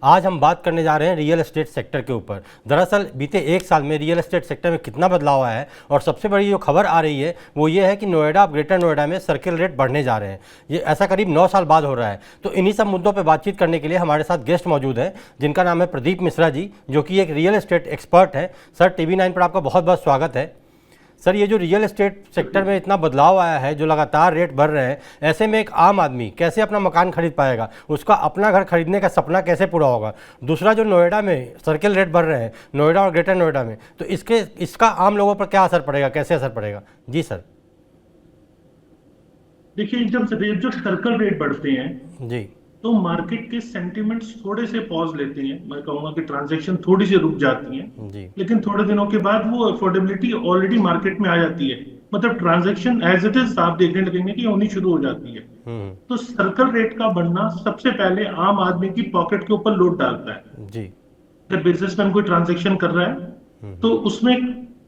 आज हम बात करने जा रहे हैं रियल एस्टेट सेक्टर के ऊपर। दरअसल बीते एक साल में रियल एस्टेट सेक्टर में कितना बदलाव आया है और सबसे बड़ी जो खबर आ रही है वो ये है कि नोएडा, ग्रेटर नोएडा में सर्किल रेट बढ़ने जा रहे हैं। ये ऐसा करीब 9 साल बाद हो रहा है। तो इन्हीं सब मुद्दों पर बातचीत करने के लिए हमारे साथ गेस्ट मौजूद हैं, जिनका नाम है प्रदीप मिश्रा जी, जो कि एक रियल एस्टेट एक्सपर्ट है। सर, TV9 पर आपका बहुत बहुत स्वागत है। सर, ये जो रियल एस्टेट सेक्टर में इतना बदलाव आया है, जो लगातार रेट बढ़ रहे हैं, ऐसे में एक आम आदमी कैसे अपना मकान खरीद पाएगा, उसका अपना घर खरीदने का सपना कैसे पूरा होगा। दूसरा, जो नोएडा में सर्किल रेट बढ़ रहे हैं, नोएडा और ग्रेटर नोएडा में, तो इसका आम लोगों पर क्या असर पड़ेगा, कैसे असर पड़ेगा? जी सर। देखिए, जब सर्कल रेट बढ़ते हैं जी तो मार्केट के सेंटिमेंट्स थोड़े से पॉज लेते हैं। मैं कहूंगा कि ट्रांजैक्शन थोड़ी सी रुक जाती हैं, जी। लेकिन थोड़े दिनों के बाद वो अफोर्डेबिलिटी ऑलरेडी मार्केट में आ जाती है। मतलब ट्रांजैक्शन एज इट इज आप देखने लगेंगे कि होनी शुरू हो जाती है। हम्म। तो सर्कल रेट का बढ़ना सबसे पहले आम आदमी की पॉकेट के ऊपर लोड डालता है। जी। अगर बिजनेसमैन कोई ट्रांजैक्शन कर रहा है हम्म। तो उसमें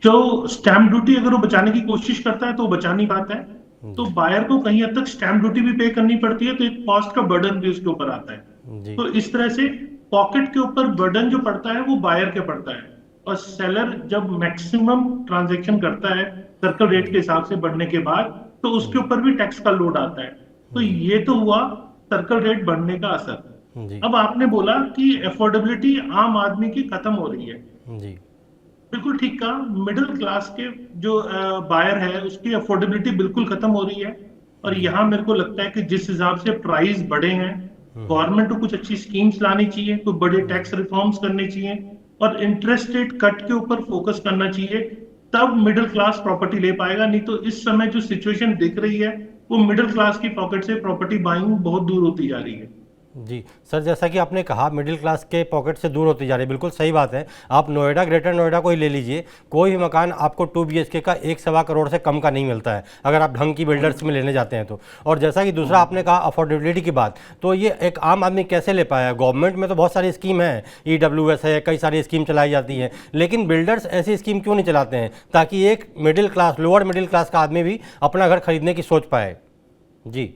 जो स्टैम्प ड्यूटी अगर वो बचाने की कोशिश करता है तो वो बचा नहीं पाता है। तो जी। बायर को कहीं हद तक स्टैम्प ड्यूटी भी पे करनी पड़ती है, तो एक कॉस्ट का बर्डन भी उसके ऊपर आता है। जी। तो इस तरह से पॉकेट के ऊपर बर्डन जो पड़ता है वो बायर के पड़ता है। और सेलर जब मैक्सिमम ट्रांजैक्शन करता है सर्कल रेट के हिसाब से बढ़ने के बाद, तो उसके ऊपर भी टैक्स का लोड आता है। तो ये तो हुआ सर्कल रेट बढ़ने का असर। जी। अब आपने बोला कि अफोर्डेबिलिटी आम आदमी की खत्म हो रही है। जी। बिल्कुल ठीक कहा। मिडिल क्लास के जो बायर है उसकी अफोर्डेबिलिटी बिल्कुल खत्म हो रही है। और जी। यहाँ मेरे को लगता है कि जिस हिसाब से प्राइस बढ़े हैं, हम्म। गवर्नमेंट को कुछ अच्छी स्कीम्स लानी चाहिए, कोई बड़े हम्म। टैक्स रिफॉर्म्स करने चाहिए और इंटरेस्ट रेट कट के ऊपर फोकस करना चाहिए। तब मिडिल क्लास प्रॉपर्टी ले पाएगा। नहीं तो इस समय जो सिचुएशन दिख रही है वो मिडिल क्लास की पॉकेट से प्रॉपर्टी बाइंग बहुत दूर होती जा रही है। जी सर, जैसा कि आपने कहा मिडिल क्लास के पॉकेट से दूर होती जा रही है, बिल्कुल सही बात है। आप नोएडा, ग्रेटर नोएडा को ही ले लीजिए, कोई भी मकान आपको 2 BHK का 1-1.25 करोड़ से कम का नहीं मिलता है, अगर आप ढंग की बिल्डर्स में लेने जाते हैं तो। और जैसा कि दूसरा आपने कहा अफोर्डेबिलिटी की बात, तो ये एक आम आदमी कैसे ले पाया? गवर्नमेंट में तो बहुत सारी स्कीम है, EWS है, कई सारी स्कीम चलाई जाती हैं, लेकिन बिल्डर्स ऐसी स्कीम क्यों नहीं चलाते हैं ताकि एक middle class, lower middle class का आदमी भी अपना घर खरीदने की सोच पाए? जी।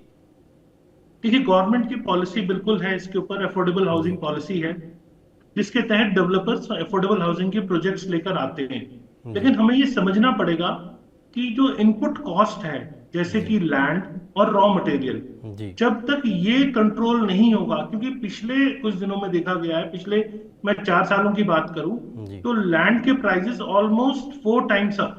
देखिए, गवर्नमेंट की पॉलिसी बिल्कुल है इसके ऊपर, अफोर्डेबल हाउसिंग जी। पॉलिसी है जिसके तहत डेवलपर्स अफोर्डेबल हाउसिंग के प्रोजेक्ट्स लेकर आते हैं। जी। लेकिन हमें ये समझना पड़ेगा कि जो इनपुट कॉस्ट है, जैसे जी। कि लैंड और रॉ मटेरियल, जी। जब तक ये कंट्रोल नहीं होगा, क्योंकि पिछले कुछ दिनों में देखा गया है, पिछले मैं 4 सालों की बात करूं जी। तो लैंड के prices almost 4 times up,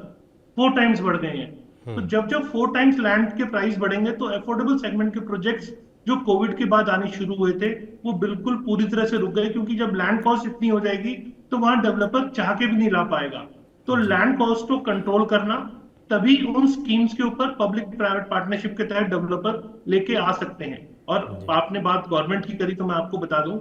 4 times बढ़ गए हैं। तो जब जब 4 टाइम्स लैंड के प्राइस बढ़ेंगे तो अफोर्डेबल सेगमेंट के प्रोजेक्ट्स जो कोविड के बाद आने शुरू हुए थे वो बिल्कुल पूरी तरह से रुक गए, क्योंकि जब लैंड कॉस्ट इतनी हो जाएगी तो वहां डेवलपर चाह के भी नहीं ला पाएगा। तो जी। लैंड कॉस्ट को कंट्रोल करना, तभी उन स्कीम्स के ऊपर पब्लिक प्राइवेट पार्टनरशिप के तहत डेवलपर लेके आ सकते हैं। और जी। आपने बात गवर्नमेंट की करी तो मैं आपको बता दूं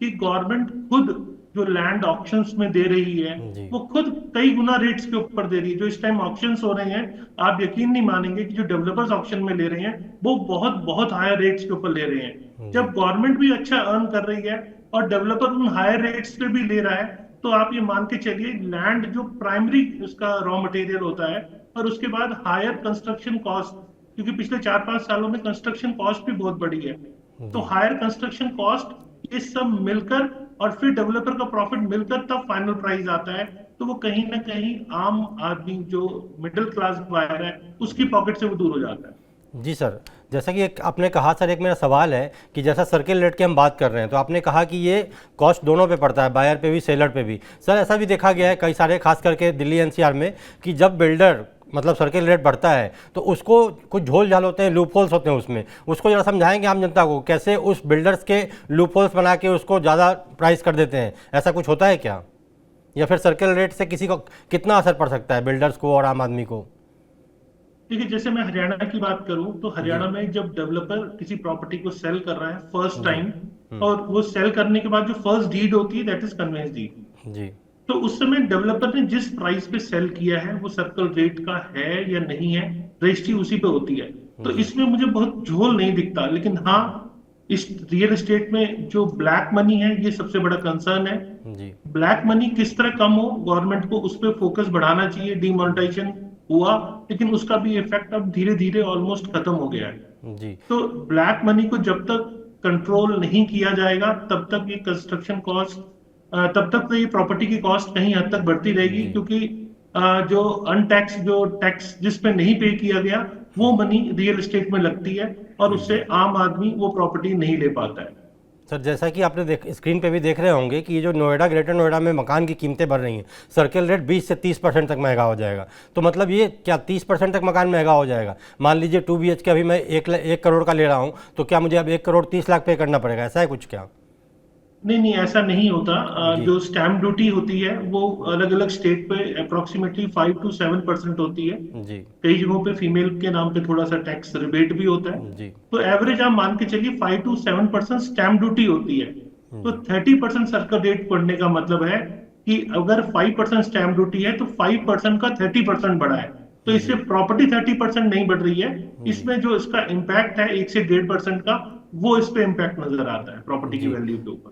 कि गवर्नमेंट खुद जो लैंड ऑक्शंस में दे रही है जी। वो खुद कई गुना रेट्स के ऊपर दे रही है। जो इस टाइम ऑक्शंस हो रहे हैं, आप यकीन नहीं मानेंगे कि जो डेवलपर्स ऑक्शन में ले रहे हैं वो बहुत बहुत हायर रेट्स के ऊपर ले रहे हैं। जी। जब गवर्नमेंट भी अच्छा अर्न कर रही है और डेवलपर उन हायर रेट्स पे भी ले रहा है, तो आप ये मान के चलिए लैंड जो प्राइमरी उसका रॉ मटेरियल होता है और उसके बाद हायर कंस्ट्रक्शन कॉस्ट, क्योंकि पिछले 4-5 सालों में कंस्ट्रक्शन कॉस्ट भी बहुत बढ़ी है। तो जी। हायर कंस्ट्रक्शन कॉस्ट, ये सब मिलकर और फिर डेवलपर का प्रॉफिट मिलकर तब फाइनल प्राइस आता है। तो वो कहीं ना कहीं आम आदमी जो मिडिल क्लास बायर है उसकी पॉकेट से वो दूर हो जाता है। जी सर, जैसा कि एक आपने कहा सर, एक मेरा सवाल है कि जैसा सर्किल रेट की हम बात कर रहे हैं, तो आपने कहा कि ये कॉस्ट दोनों पे पड़ता है, बायर पे भी, सेलर पे भी। सर, ऐसा भी देखा गया है कई सारे, खास करके दिल्ली NCR में, कि जब बिल्डर मतलब सर्किल रेट बढ़ता है तो उसको कुछ झोल झाल होते हैं, लूप होल्स होते हैं उसमें, उसको जरा समझाएंगे आम जनता को कैसे उस बिल्डर्स के लूप होल्स बना के उसको ज़्यादा प्राइस कर देते हैं? ऐसा कुछ होता है क्या? या फिर सर्किल रेट से किसी को कितना असर पड़ सकता है, बिल्डर्स को और आम आदमी को? देखिए, जैसे मैं हरियाणा की बात करूं तो जी। हरियाणा में जब डेवलपर किसी प्रॉपर्टी को सेल कर रहा है फर्स्ट जी। टाइम, और वो सेल करने के बाद जो फर्स्ट डीड होती है दैट इज कन्वेंस डीड। जी। तो उस समय डेवलपर ने जिस प्राइस पे सेल किया है वो सर्कल रेट का है या नहीं है, रजिस्ट्री उसी पे होती है। तो जी। इसमें मुझे बहुत झोल नहीं दिखता। लेकिन हाँ, इस रियल एस्टेट में जो ब्लैक मनी है ये सबसे बड़ा कंसर्न है। जी। ब्लैक मनी किस तरह कम हो, गवर्नमेंट को उस पर फोकस बढ़ाना चाहिए। डिमोनेटाइजेशन हुआ लेकिन उसका भी इफेक्ट अब धीरे धीरे ऑलमोस्ट खत्म हो गया है। जी। तो ब्लैक मनी को जब तक कंट्रोल नहीं किया जाएगा तब तक ये कंस्ट्रक्शन कॉस्ट, तब तक तो ये प्रॉपर्टी की कॉस्ट कहीं हद तक बढ़ती रहेगी, जी। क्योंकि जो अनटैक्स, जो टैक्स जिस पे नहीं पे किया गया, वो मनी रियल एस्टेट में लगती है और उससे आम आदमी वो प्रॉपर्टी नहीं ले पाता है। सर जैसा कि आपने स्क्रीन पे भी देख रहे होंगे कि ये जो नोएडा, ग्रेटर नोएडा में मकान की कीमतें बढ़ रही हैं, सर्किल रेट 20 से 30% तक महंगा हो जाएगा। तो मतलब ये क्या 30% तक मकान महंगा हो जाएगा? मान लीजिए 2 BHK अभी मैं 1 करोड़ का ले रहा हूँ, तो क्या मुझे अब 1 करोड़ 30 लाख पे करना पड़ेगा? ऐसा है कुछ क्या? नहीं नहीं, ऐसा नहीं होता। जी। जो स्टैम्प ड्यूटी होती है वो अलग अलग स्टेट पे अप्रोक्सीमेटली 5 to 7% होती है। जी। कई जगहों पे फीमेल के नाम पे थोड़ा सा टैक्स रिबेट भी होता है। जी। तो एवरेज आप मान के चलिए 5 to 7% स्टैम्प ड्यूटी होती है। तो 30% सर्कल रेट पड़ने का मतलब है कि अगर 5% स्टैम्प ड्यूटी है तो 5% का 30% बढ़ा है। तो इससे जी। प्रॉपर्टी 30% नहीं बढ़ रही है, जी। इसमें जो इसका इम्पैक्ट है 1 से 1.5% का, वो इस पे इम्पैक्ट नजर आता है प्रॉपर्टी की जी। वैल्यू के ऊपर।